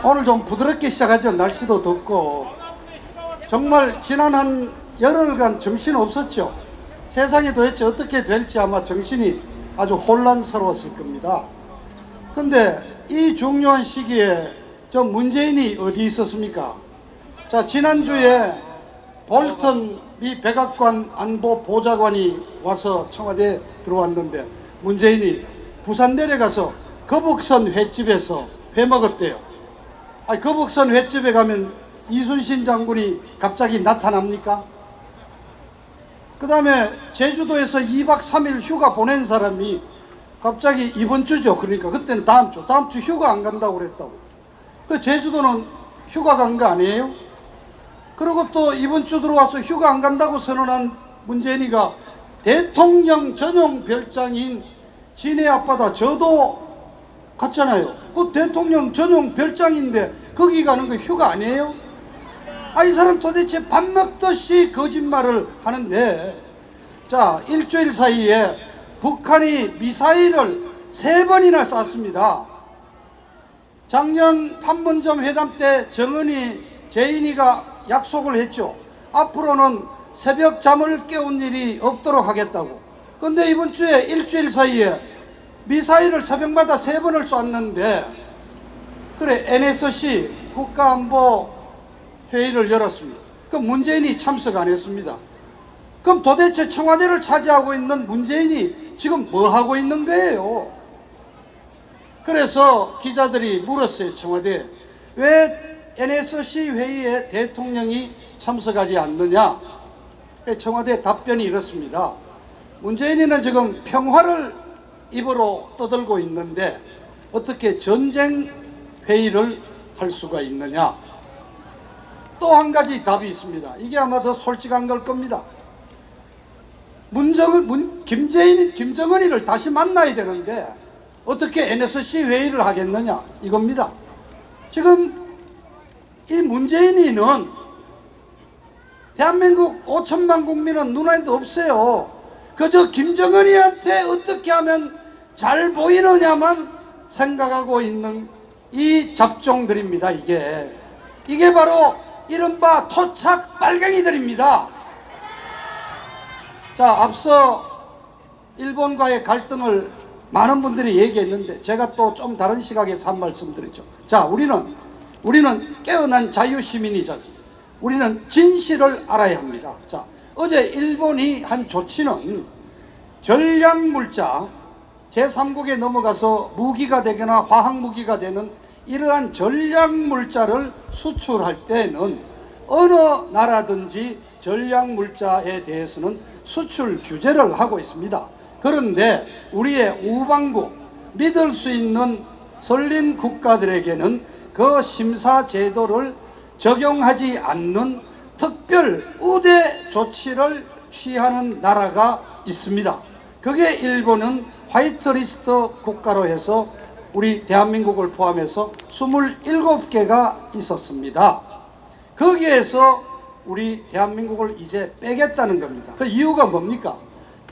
오늘 좀 부드럽게 시작하죠. 날씨도 덥고. 정말 지난 한 열흘간 정신 없었죠. 세상이 도대체 어떻게 될지 아마 정신이 아주 혼란스러웠을 겁니다. 근데 이 중요한 시기에 저 문재인이 어디 있었습니까? 자, 지난주에 볼턴 미 백악관 안보 보좌관이 와서 청와대에 들어왔는데 문재인이 부산 내려가서 거북선 횟집에서 회 먹었대요. 아니, 거북선 횟집에 가면 이순신 장군이 갑자기 나타납니까? 그 다음에 제주도에서 2박 3일 휴가 보낸 사람이 갑자기 이번 주죠. 그러니까 그때는 다음 주 휴가 안 간다고 그랬다고. 그 제주도는 휴가 간 거 아니에요? 그리고 또 이번 주 들어와서 휴가 안 간다고 선언한 문재인이가 대통령 전용 별장인 진해 앞바다 저도 갔잖아요. 그 대통령 전용 별장인데 거기 가는 거 휴가 아니에요? 이 사람 도대체 밥 먹듯이 거짓말을 하는데, 자, 일주일 사이에 북한이 미사일을 3번이나 쐈습니다. 작년 판문점 회담 때 정은이, 재인이가 약속을 했죠. 앞으로는 새벽 잠을 깨운 일이 없도록 하겠다고. 근데 이번 주에 일주일 사이에 미사일을 새벽마다 3번을 쐈는데, 그래, NSC 국가안보 회의를 열었습니다. 그럼 문재인이 참석 안 했습니다. 그럼 도대체 청와대를 차지하고 있는 문재인이 지금 뭐 하고 있는 거예요? 그래서 기자들이 물었어요. 청와대에 왜 NSC 회의에 대통령이 참석하지 않느냐? 청와대 답변이 이렇습니다. 문재인이는 지금 평화를 입으로 떠들고 있는데 어떻게 전쟁 회의를 할 수가 있느냐? 또 한 가지 답이 있습니다. 이게 아마 더 솔직한 걸 겁니다. 김정은이를 다시 만나야 되는데 어떻게 NSC 회의를 하겠느냐, 이겁니다. 지금 이 문재인이는 대한민국 5천만 국민은 눈에도 없어요. 그저 김정은이한테 어떻게 하면 잘 보이느냐만 생각하고 있는 이 잡종들입니다. 이게 바로 이른바 토착 빨갱이들입니다. 자, 앞서 일본과의 갈등을 많은 분들이 얘기했는데 제가 또 좀 다른 시각에서 한 말씀 드리죠. 자, 우리는 깨어난 자유시민이자 우리는 진실을 알아야 합니다. 자, 어제 일본이 한 조치는 전략물자 제3국에 넘어가서 무기가 되거나 화학무기가 되는 이러한 전략물자를 수출할 때는 어느 나라든지 전략물자에 대해서는 수출 규제를 하고 있습니다. 그런데 우리의 우방국, 믿을 수 있는 선진 국가들에게는 그 심사 제도를 적용하지 않는 특별 우대 조치를 취하는 나라가 있습니다. 그게 일본은 화이트리스트 국가로 해서 우리 대한민국을 포함해서 27개가 있었습니다. 거기에서 우리 대한민국을 이제 빼겠다는 겁니다. 그 이유가 뭡니까?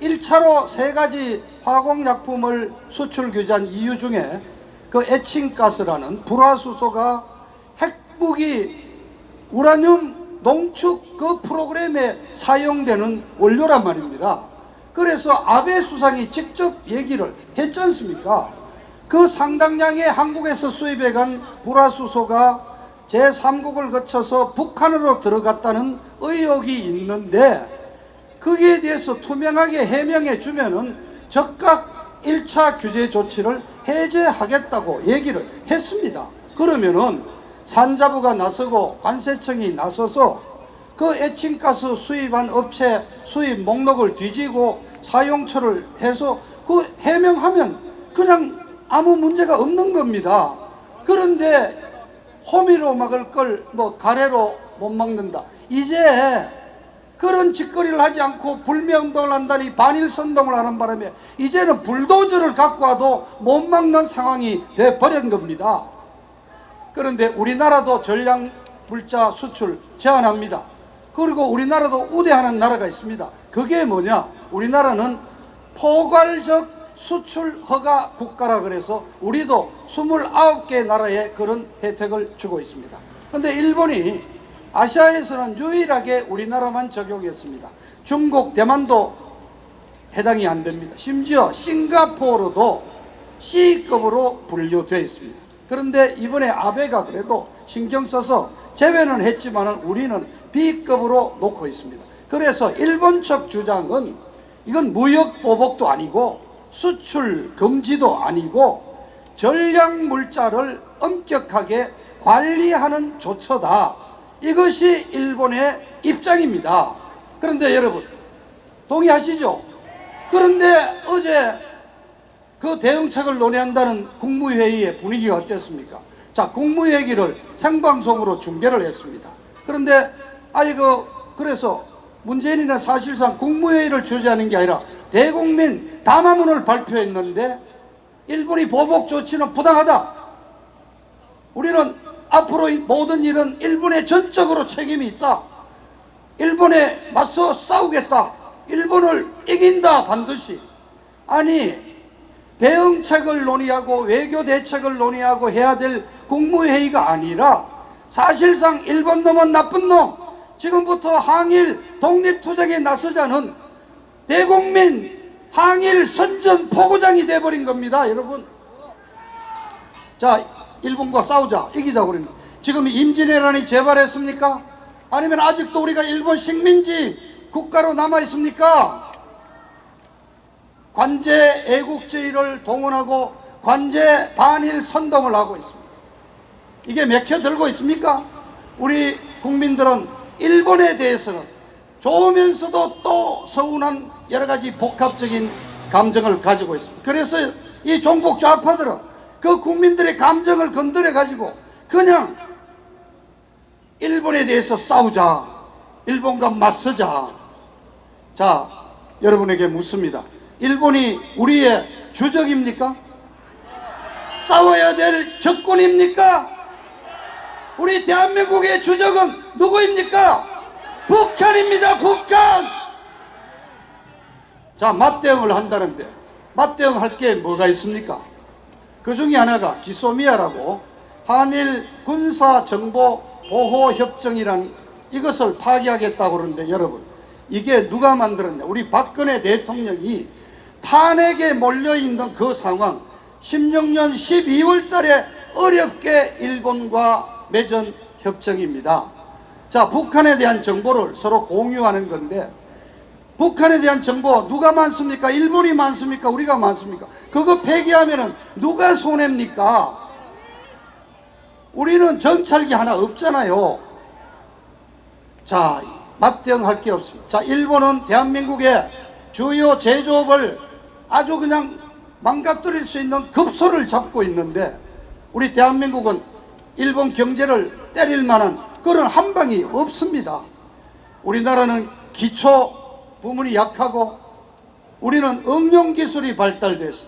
1차로 3가지 화공약품을 수출 규제한 이유 중에 그 에칭가스라는 불화수소가 핵무기 우라늄 농축 그 프로그램에 사용되는 원료란 말입니다. 그래서 아베 수상이 직접 얘기를 했지 않습니까? 그 상당량의 한국에서 수입해간 불화수소가 제3국을 거쳐서 북한으로 들어갔다는 의혹이 있는데 거기에 대해서 투명하게 해명해 주면은 즉각 1차 규제 조치를 해제하겠다고 얘기를 했습니다. 그러면은 산자부가 나서고 관세청이 나서서 그 에칭가스 수입한 업체 수입 목록을 뒤지고 사용처를 해서 그 해명하면 그냥 아무 문제가 없는 겁니다. 그런데 호미로 막을 걸 가래로 못 막는다. 이제 그런 짓거리를 하지 않고 불매운동을 한다니 반일선동을 하는 바람에 이제는 불도저를 갖고 와도 못 막는 상황이 돼버린 겁니다. 그런데 우리나라도 전략물자 수출 제한합니다. 그리고 우리나라도 우대하는 나라가 있습니다. 그게 뭐냐? 우리나라는 포괄적 수출 허가 국가라 그래서 우리도 29개 나라에 그런 혜택을 주고 있습니다. 근데 일본이 아시아에서는 유일하게 우리나라만 적용했습니다. 중국, 대만도 해당이 안 됩니다. 심지어 싱가포르도 C급으로 분류되어 있습니다. 그런데 이번에 아베가 그래도 신경 써서 제외는 했지만 우리는 B급으로 놓고 있습니다. 그래서 일본 측 주장은 이건 무역 보복도 아니고 수출 금지도 아니고 전략 물자를 엄격하게 관리하는 조처다. 이것이 일본의 입장입니다. 그런데 여러분 동의하시죠? 그런데 어제 그 대응책을 논의한다는 국무회의의 분위기가 어땠습니까? 자, 국무회의를 생방송으로 중계를 했습니다. 그런데 그래서 문재인이는 사실상 국무회의를 주재하는 게 아니라 대국민 담화문을 발표했는데 일본이 보복 조치는 부당하다. 우리는 앞으로 모든 일은 일본에 전적으로 책임이 있다. 일본에 맞서 싸우겠다. 일본을 이긴다 반드시. 아니 대응책을 논의하고 외교 대책을 논의하고 해야 될 국무회의가 아니라 사실상 일본 놈은 나쁜 놈, 지금부터 항일 독립투쟁에 나서자는 대국민 항일 선전 포고장이 돼버린 겁니다. 여러분, 자, 일본과 싸우자, 이기자. 우리는 지금 임진왜란이 재발했습니까? 아니면 아직도 우리가 일본 식민지 국가로 남아 있습니까? 관제 애국주의를 동원하고 관제 반일 선동을 하고 있습니다. 이게 맥혀들고 있습니까? 우리 국민들은 일본에 대해서는 좋으면서도 또 서운한 여러가지 복합적인 감정을 가지고 있습니다. 그래서 이 종북 좌파들은 그 국민들의 감정을 건드려 가지고 그냥 일본에 대해서 싸우자, 일본과 맞서자. 자, 여러분에게 묻습니다. 일본이 우리의 주적입니까? 싸워야 될 적군입니까? 우리 대한민국의 주적은 누구입니까? 북한입니다. 북한. 자, 맞대응을 한다는데 맞대응할 게 뭐가 있습니까? 그 중에 하나가 기소미아라고 한일 군사정보보호협정이라는 이것을 파기하겠다고 그러는데 여러분, 이게 누가 만들었냐? 우리 박근혜 대통령이 탄핵에 몰려있는 그 상황, 16년 12월 달에 어렵게 일본과 맺은 협정입니다. 자, 북한에 대한 정보를 서로 공유하는 건데 북한에 대한 정보 누가 많습니까? 일본이 많습니까? 우리가 많습니까? 그거 폐기하면은 누가 손해입니까? 우리는 정찰기 하나 없잖아요. 자, 맞대응할 게 없습니다. 자, 일본은 대한민국의 주요 제조업을 아주 그냥 망가뜨릴 수 있는 급소를 잡고 있는데 우리 대한민국은 일본 경제를 때릴 만한 그런 한 방이 없습니다. 우리나라는 기초 부문이 약하고 우리는 응용기술이 발달돼서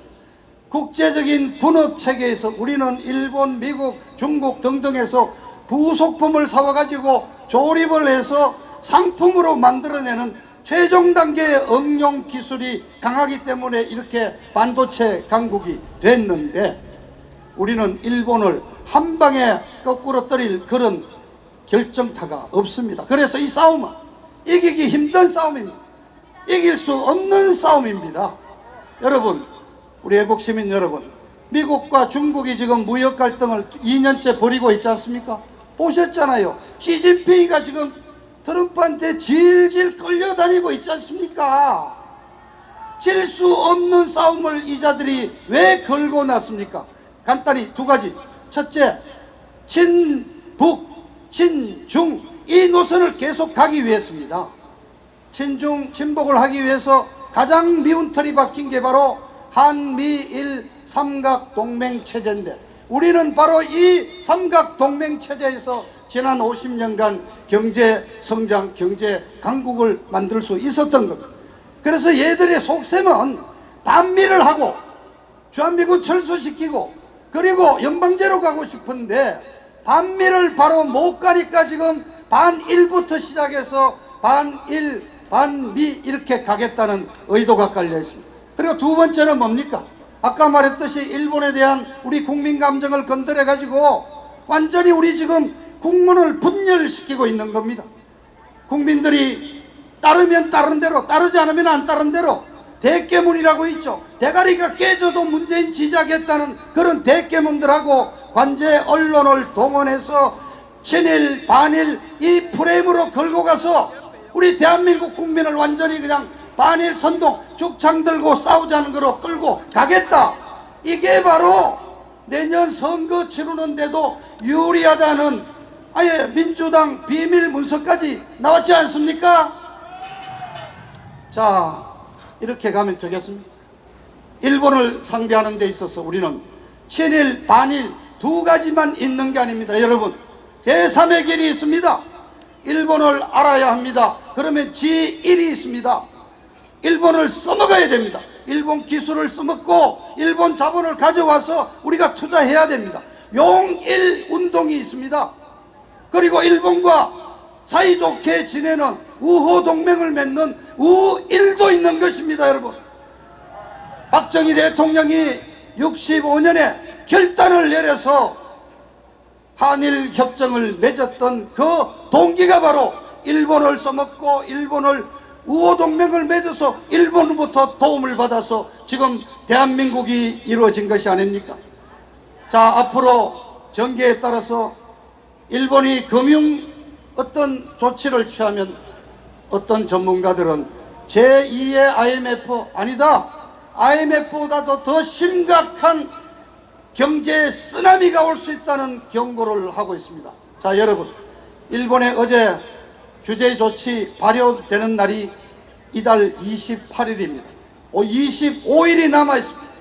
국제적인 분업체계에서 우리는 일본, 미국, 중국 등등에서 부속품을 사와가지고 조립을 해서 상품으로 만들어내는 최종 단계의 응용 기술이 강하기 때문에 이렇게 반도체 강국이 됐는데 우리는 일본을 한 방에 거꾸로 때릴 그런 결정타가 없습니다. 그래서 이 싸움은 이기기 힘든 싸움입니다. 이길 수 없는 싸움입니다. 여러분, 우리 애국시민 여러분, 미국과 중국이 지금 무역 갈등을 2년째 벌이고 있지 않습니까? 보셨잖아요. 시진핑이가 지금 트럼프한테 질질 끌려다니고 있지 않습니까? 질 수 없는 싸움을 이 자들이 왜 걸고 났습니까? 간단히 두 가지. 첫째, 친북, 친중 이 노선을 계속 가기 위해서입니다. 친북을 하기 위해서 가장 미운 털이 박힌 게 바로 한미일 삼각동맹체제인데 우리는 바로 이 삼각동맹체제에서 지난 50년간 경제성장, 경제 강국을 만들 수 있었던 겁니다. 그래서 얘들의 속셈은 반미를 하고 주한미군 철수시키고 그리고 연방제로 가고 싶은데 반미를 바로 못 가니까 지금 반일부터 시작해서 반일, 반미 이렇게 가겠다는 의도가 깔려 있습니다. 그리고 두 번째는 뭡니까? 아까 말했듯이 일본에 대한 우리 국민 감정을 건드려 가지고 완전히 우리 지금 국문을 분열시키고 있는 겁니다. 국민들이 따르면 따른 대로, 따르지 않으면 안 따른 대로 대깨문이라고 있죠. 대가리가 깨져도 문재인 지지하겠다는 그런 대깨문들하고 관제 언론을 동원해서 친일 반일 이 프레임으로 걸고 가서 우리 대한민국 국민을 완전히 그냥 반일 선동 죽창 들고 싸우자는 거로 끌고 가겠다. 이게 바로 내년 선거 치르는데도 유리하다는 아예 민주당 비밀 문서까지 나왔지 않습니까? 자, 이렇게 가면 되겠습니다. 일본을 상대하는 데 있어서 우리는 친일 반일 두 가지만 있는 게 아닙니다. 여러분, 제3의 길이 있습니다. 일본을 알아야 합니다. 그러면 지1이 있습니다. 일본을 써먹어야 됩니다. 일본 기술을 써먹고 일본 자본을 가져와서 우리가 투자해야 됩니다. 용일 운동이 있습니다. 그리고 일본과 사이좋게 지내는 우호 동맹을 맺는 우일도 있는 것입니다. 여러분, 박정희 대통령이 65년에 결단을 내려서 한일 협정을 맺었던 그 동기가 바로 일본을 써먹고 일본을 우호동맹을 맺어서 일본으로부터 도움을 받아서 지금 대한민국이 이루어진 것이 아닙니까? 자, 앞으로 전개에 따라서 일본이 금융 어떤 조치를 취하면 어떤 전문가들은 제2의 IMF 아니다, IMF보다도 더 심각한 경제 쓰나미가 올 수 있다는 경고를 하고 있습니다. 자, 여러분, 일본에 어제 규제 조치 발효되는 날이 이달 28일입니다. 25일이 남아 있습니다.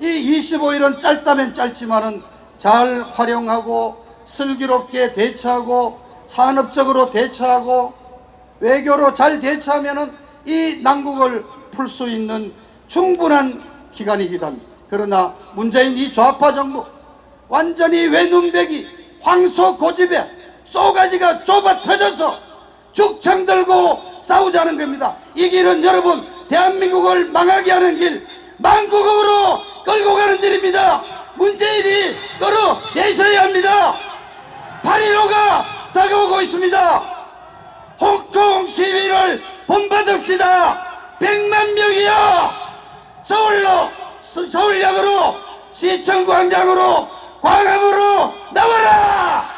이 25일은 짧다면 짧지만은 잘 활용하고 슬기롭게 대처하고 산업적으로 대처하고 외교로 잘 대처하면은 이 난국을 풀 수 있는 충분한 기간이기도 합니다. 그러나 문재인 이 좌파 정부 완전히 외눈배기 황소 고집에 쏘가지가 좁아 터져서 죽창 들고 싸우자는 겁니다. 이 길은 여러분 대한민국을 망하게 하는 길, 망국으로 끌고 가는 길입니다. 문재인이 끌어내셔야 합니다. 8.15가 다가오고 있습니다. 홍콩 시위를 본받읍시다. 100만 명이요, 서울역으로, 시청광장으로, 광화문으로 나와라.